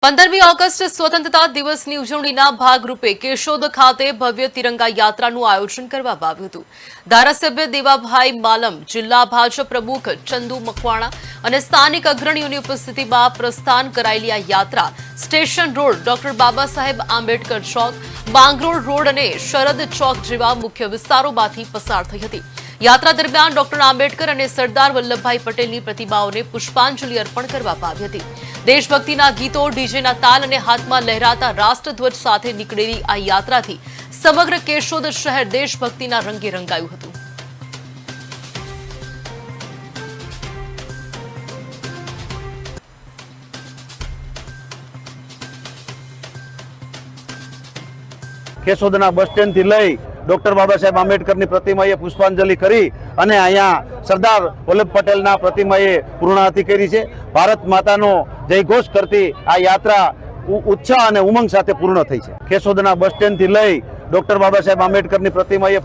15મી August સ્વતંત્રતા દિવસની ઉજવણીના ભાગરૂપે કેશોદ ખાતે ભવ્ય તિરંગા યાત્રાનું આયોજન કરવામાં આવ્યું હતું। ધારાસભ્ય દેવાભાઈ માલમ, જિલ્લા ભાજપ પ્રમુખ ચંદુ મકવાણા અને સ્થાનિક અગ્રણીઓની ઉપસ્થિતિમાં પ્રસ્થાન કરાયેલી આ યાત્રા station road, doctor Baba Saheb Ambedkar ચોક, માંગરોળ રોડ અને શરદ ચોક જેવા મુખ્ય વિસ્તારોમાંથી પસાર થઈ હતી। યાત્રા દરમિયાન ડોક્ટર આંબેડકર અને સરદાર વલ્લભભાઈ પટેલની પ્રતિમાઓને પુષ્પાંજલિ અર્પણ કરવામાં આવી હતી। દેશભક્તિના ગીતો, ડીજેના તાલ અને હાથમાં લહેરાતા રાષ્ટ્રધ્વજ સાથે નીકળેલી આ યાત્રાથી સમગ્ર કેશોદ શહેર દેશભક્તિના રંગે રંગાયું હતું। કેશોદના બસ સ્ટેન્ડથી લઈ ડોક્ટર બાબા સાહેબ આંબેડકરની પ્રતિમાએ પુષ્પાંજલિ કરી અને અહીંયા સરદાર વલ્લભ પટેલના પ્રતિમાએ પૂર્ણાહુતિ કરી છે। ભારત માતાનો જયઘોષ કરતી આ યાત્રા ઉત્સાહ અને ઉમંગ સાથે પૂર્ણ થઈ છે। કેશોદના બસ સ્ટેન્ડથી લઈ ડોક્ટર બાબા સાહેબ આંબેડકરની પ્રતિમાએ